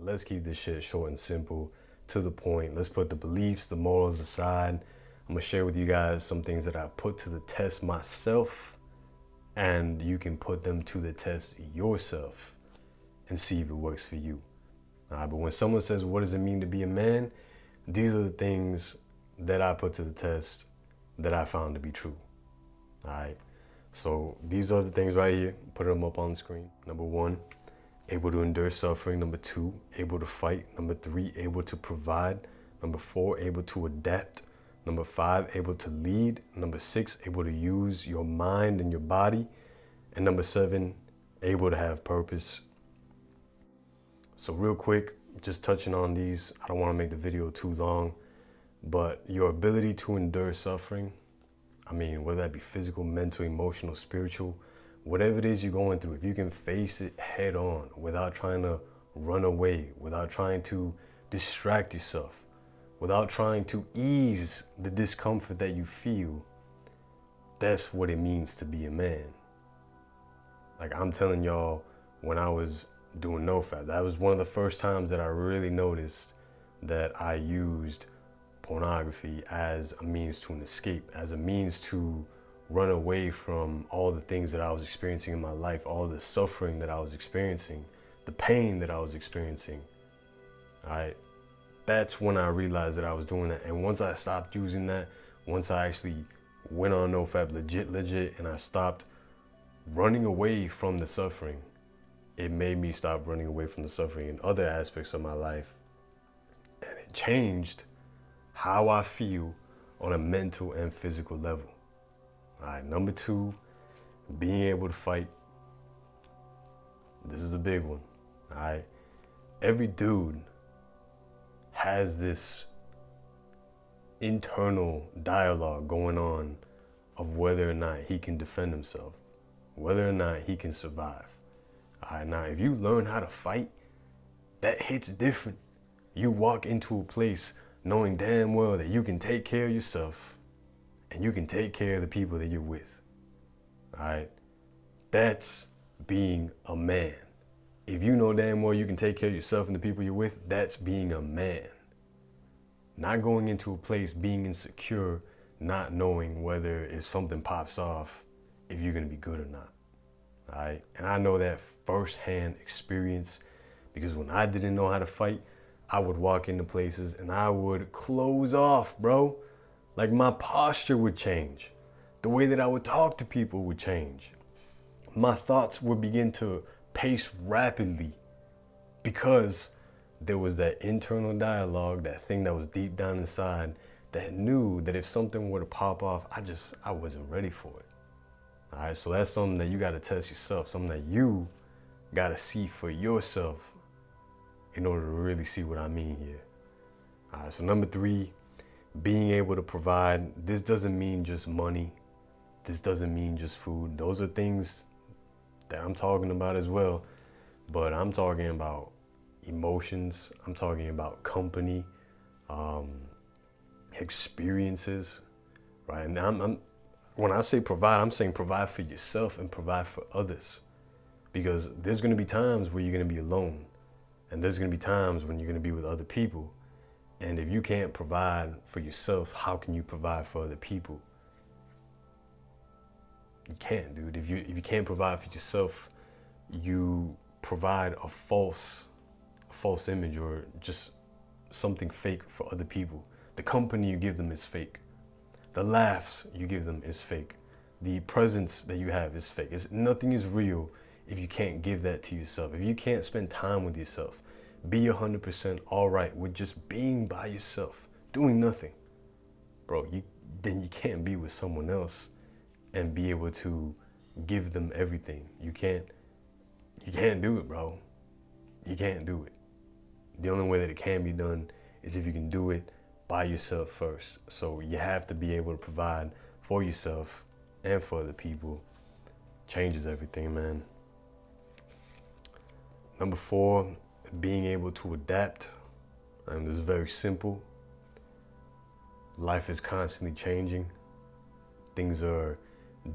let's keep this shit short and simple, to the point. Let's put the beliefs, the morals aside. I'm gonna share with you guys some things that I put to the test myself, and you can put them to the test yourself and see if it works for you. But when someone says, what does it mean to be a man? These are the things that I put to the test that I found to be true. All right. So these are the things right here. Put them up on the screen. Number 1, able to endure suffering. Number 2, able to fight. Number 3, able to provide. Number 4, able to adapt. Number 5, able to lead. Number 6, able to use your mind and your body. And number 7, able to have purpose. So real quick, just touching on these, I don't want to make the video too long, but your ability to endure suffering, I mean, whether that be physical, mental, emotional, spiritual, whatever it is you're going through, if you can face it head on without trying to run away, without trying to distract yourself, without trying to ease the discomfort that you feel, that's what it means to be a man. Like I'm telling y'all, when I was doing NoFap, that was one of the first times that I really noticed that I used pornography as a means to an escape, as a means to run away from all the things that I was experiencing in my life, all the suffering that I was experiencing, the pain that I was experiencing. That's when I realized that I was doing that. And once I stopped using that, once I actually went on NoFap legit, and I stopped running away from the suffering, it made me stop running away from the suffering in other aspects of my life. And it changed how I feel on a mental and physical level. All right, number 2, being able to fight. This is a big one. All right, every dude has this internal dialogue going on of whether or not he can defend himself, whether or not he can survive. All right, now if you learn how to fight, that hits different. You walk into a place knowing damn well that you can take care of yourself and you can take care of the people that you're with. All right, that's being a man. If you know damn well you can take care of yourself and the people you're with, that's being a man. Not going into a place being insecure, not knowing whether if something pops off, if you're gonna be good or not. All right, and I know that firsthand experience, because when I didn't know how to fight, I would walk into places and I would close off, bro. Like my posture would change. The way that I would talk to people would change. My thoughts would begin to pace rapidly because there was that internal dialogue, that thing that was deep down inside that knew that if something were to pop off, I wasn't ready for it. All right, so that's something that you got to test yourself, something that you got to see for yourself in order to really see what I mean here. All right, so number 3, being able to provide. This doesn't mean just money. This doesn't mean just food. Those are things that I'm talking about as well, but I'm talking about emotions. I'm talking about company, experiences, right? And when I say provide, I'm saying provide for yourself and provide for others, because there's going to be times where you're going to be alone. And there's going to be times when you're going to be with other people. And if you can't provide for yourself, how can you provide for other people? You can't, dude. If you can't provide for yourself, you provide a false image or just something fake for other people. The company you give them is fake. The laughs you give them is fake. The presence that you have is fake. Nothing is real if you can't give that to yourself. If you can't spend time with yourself, be 100% all right with just being by yourself, doing nothing, bro, then you can't be with someone else and be able to give them everything. You can't do it, bro. You can't do it. The only way that it can be done is if you can do it by yourself first. So you have to be able to provide for yourself and for other people. Changes everything, man. Number 4, being able to adapt. And this is very simple. Life is constantly changing. Things are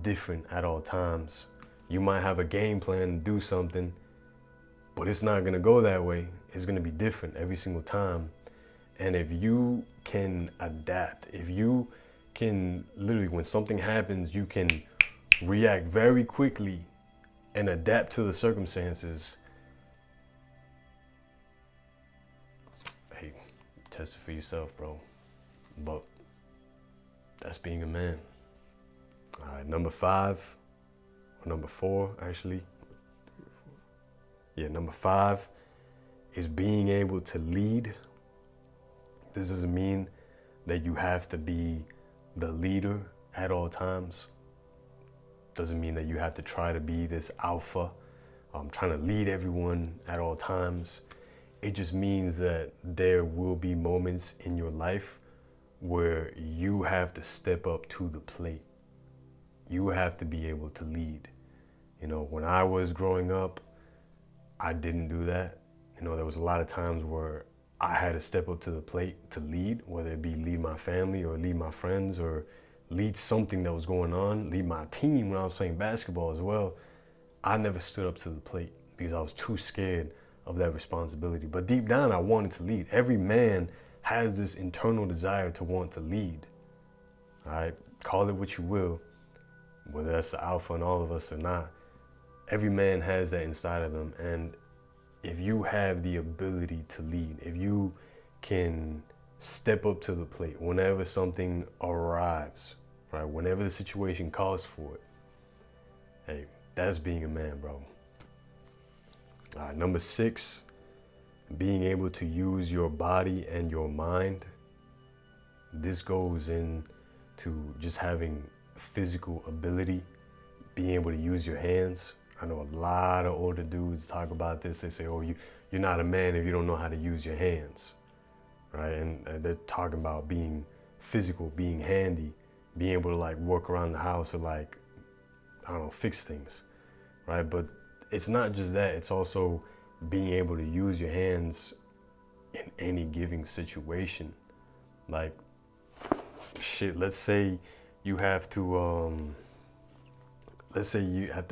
different at all times. You might have a game plan to do something, but it's not gonna go that way. is going to be different every single time. And if you can adapt, if you can literally, when something happens, you can react very quickly and adapt to the circumstances. Hey, test it for yourself, bro. But that's being a man. All right, number 5, or number 4, actually. Yeah, number 5 is being able to lead. This doesn't mean that you have to be the leader at all times. Doesn't mean that you have to try to be this alpha, trying to lead everyone at all times. It just means that there will be moments in your life where you have to step up to the plate. You have to be able to lead. You know, when I was growing up, I didn't do that. You know, there was a lot of times where I had to step up to the plate to lead, whether it be lead my family or lead my friends or lead something that was going on, lead my team when I was playing basketball as well. I never stood up to the plate because I was too scared of that responsibility. But deep down, I wanted to lead. Every man has this internal desire to want to lead. All right, call it what you will, whether that's the alpha in all of us or not. Every man has that inside of them. And if you have the ability to lead, if you can step up to the plate whenever something arrives, right? Whenever the situation calls for it, hey, that's being a man, bro. All right, number 6, being able to use your body and your mind. This goes into just having physical ability, being able to use your hands. I know a lot of older dudes talk about this. They say, oh, you're not a man if you don't know how to use your hands, right? And they're talking about being physical, being handy, being able to like work around the house or like, I don't know, fix things, right? But it's not just that. It's also being able to use your hands in any given situation. Like, shit, let's say you have to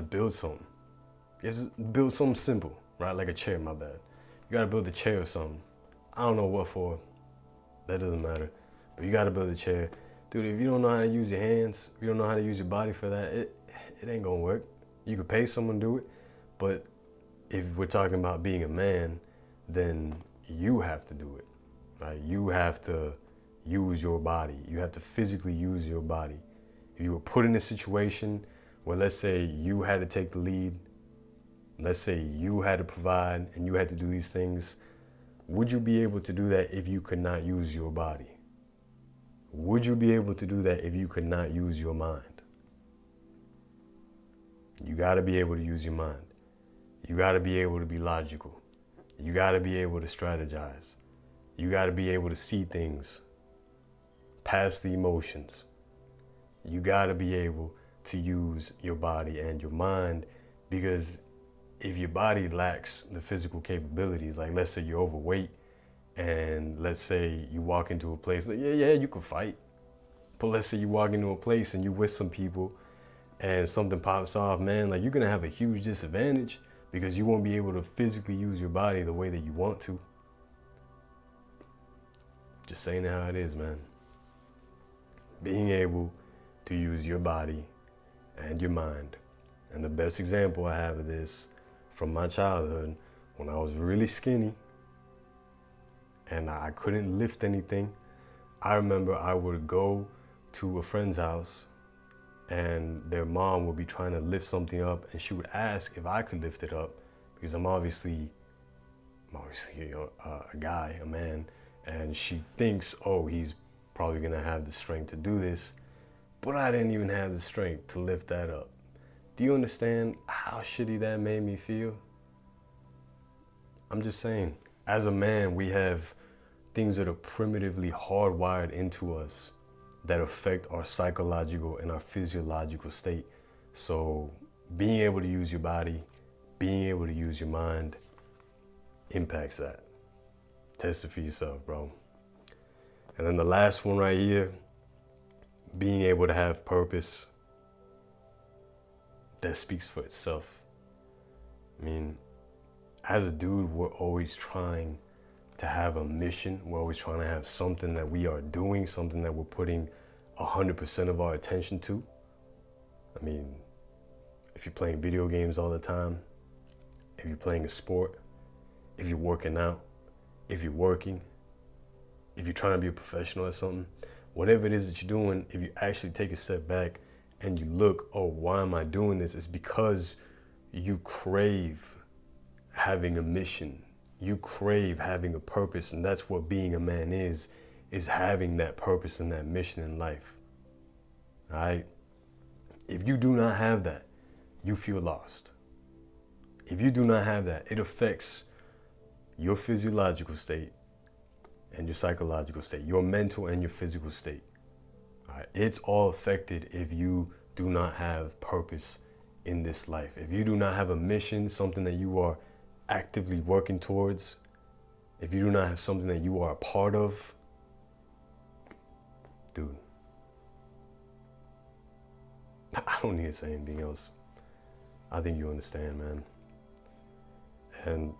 build something. You have to build something simple, right? Like a chair, my bad. You gotta build a chair or something. I don't know what for. That doesn't matter. But you gotta build a chair. Dude, if you don't know how to use your hands, if you don't know how to use your body for that, it ain't gonna work. You could pay someone to do it, but if we're talking about being a man, then you have to do it, right? You have to use your body. You have to physically use your body. If you were put in a situation where, let's say, you had to take the lead, let's say you had to provide and you had to do these things, would you be able to do that if you could not use your body? Would you be able to do that if you could not use your mind? You got to be able to use your mind. You got to be able to be logical. You got to be able to strategize. You got to be able to see things past the emotions. You got to be able to use your body and your mind, because if your body lacks the physical capabilities, like let's say you're overweight and let's say you walk into a place, like, yeah, you can fight. But let's say you walk into a place and you with some people and something pops off, man, like you're going to have a huge disadvantage because you won't be able to physically use your body the way that you want to. Just saying it how it is, man. Being able to use your body and your mind. And the best example I have of this from my childhood, when I was really skinny and I couldn't lift anything, I remember I would go to a friend's house and their mom would be trying to lift something up and she would ask if I could lift it up, because I'm obviously a guy, a man, and she thinks, oh, he's probably gonna have the strength to do this, but I didn't even have the strength to lift that up. Do you understand how shitty that made me feel? I'm just saying, as a man, we have things that are primitively hardwired into us that affect our psychological and our physiological state. So being able to use your body, being able to use your mind impacts that. Test it for yourself, bro. And then the last one right here, being able to have purpose. That speaks for itself. I mean, as a dude, we're always trying to have a mission. We're always trying to have something that we are doing, something that we're putting 100% of our attention to. I mean, if you're playing video games all the time, if you're playing a sport, if you're working out, if you're working, if you're trying to be a professional or something, whatever it is that you're doing, if you actually take a step back and you look, oh, why am I doing this? It's because you crave having a mission. You crave having a purpose, and that's what being a man is having that purpose and that mission in life. All right? If you do not have that, you feel lost. If you do not have that, it affects your physiological state and your psychological state, your mental and your physical state. All right? It's all affected if you do not have purpose in this life. If you do not have a mission, something that you are actively working towards, if you do not have something that you are a part of, dude, I don't need to say anything else. I think you understand, man. And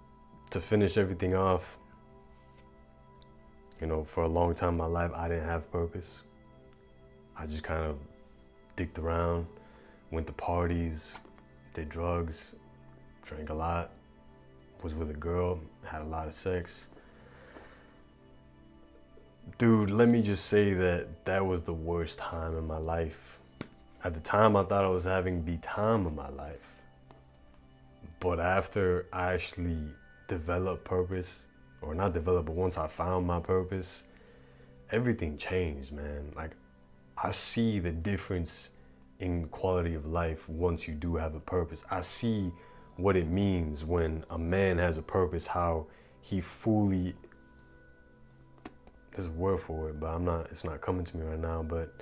to finish everything off, you know, for a long time in my life, I didn't have purpose. I just kind of dicked around, went to parties, did drugs, drank a lot, was with a girl, had a lot of sex. Dude, let me just say that that was the worst time in my life. At the time, I thought I was having the time of my life. But after I actually developed purpose, or not developed, but once I found my purpose, everything changed, man. Like, I see the difference in quality of life once you do have a purpose. I see what it means when a man has a purpose, how he fully, there's a word for it, but it's not coming to me right now, but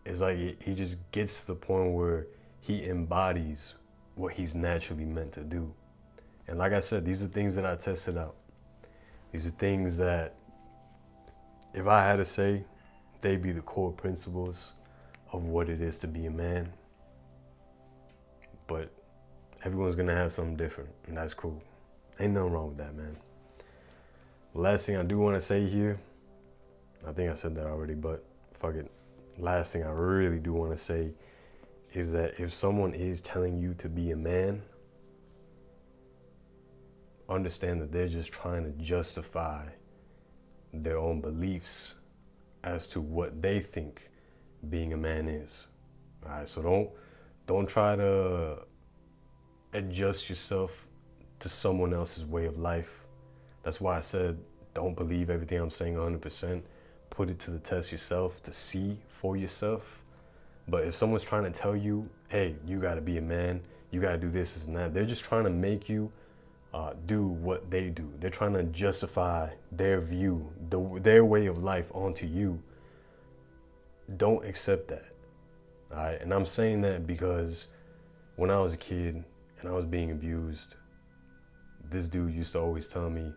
it's like he just gets to the point where he embodies what he's naturally meant to do. And like I said, these are things that I tested out. These are things that, if I had to say, they'd be the core principles of what it is to be a man. But everyone's gonna have something different, and that's cool. Ain't nothing wrong with that, man. The last thing I do want to say here, I think I said that already, but fuck it. Last thing I really do want to say is that if someone is telling you to be a man, understand that they're just trying to justify their own beliefs as to what they think being a man is. All right, so don't try to adjust yourself to someone else's way of life. That's why I said don't believe everything I'm saying 100%. Put it to the test yourself to see for yourself. But if someone's trying to tell you, hey, you got to be a man, you got to do this and that, they're just trying to make you do what they do. They're trying to justify their view, their way of life onto you. Don't accept that. All right? And I'm saying that because when I was a kid and I was being abused, this dude used to always tell me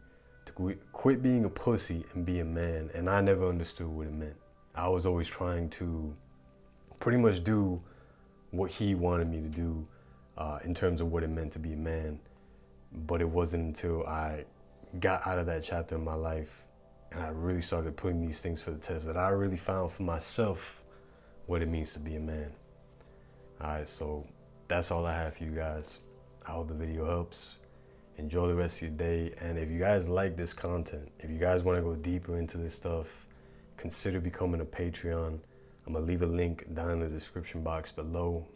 to quit being a pussy and be a man. And I never understood what it meant. I was always trying to pretty much do what he wanted me to do in terms of what it meant to be a man. But it wasn't until I got out of that chapter in my life and I really started putting these things for the test that I really found for myself what it means to be a man. All right, so that's all I have for you guys. I hope the video helps. Enjoy the rest of your day. And if you guys like this content, if you guys want to go deeper into this stuff, consider becoming a Patreon. I'm going to leave a link down in the description box below.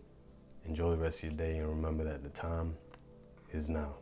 Enjoy the rest of your day and remember that the time is now.